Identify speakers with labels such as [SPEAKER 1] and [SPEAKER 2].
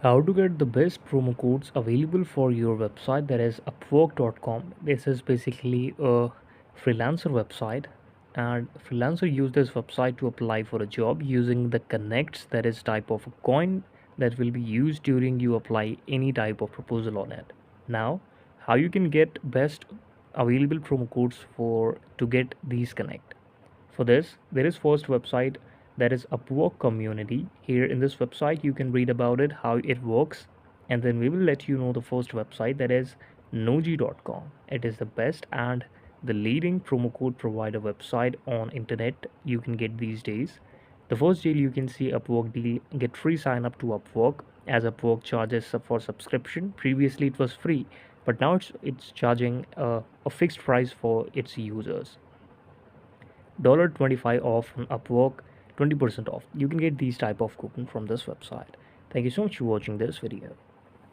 [SPEAKER 1] How to get the best promo codes available for your website, that is Upwork.com. This is basically a freelancer website, and freelancer use this website to apply for a job using the connects, that is type of a coin that will be used during you apply any type of proposal on it. Now, how you can get best available promo codes for to get these connect. For this, there is first website, that is Upwork community. Here in this website, you can read about it, how it works, and then we will let you know the first website, that is Noji.com. It is the best and the leading promo code provider website on internet you can get these days. The first deal you can see Upwork deal, get free sign up to Upwork, as Upwork charges for subscription. Previously it was free, but now it's charging a fixed price for its users. 25 off on Upwork, 20% off. You can get these type of coupon from this website. Thank you so much for watching this video.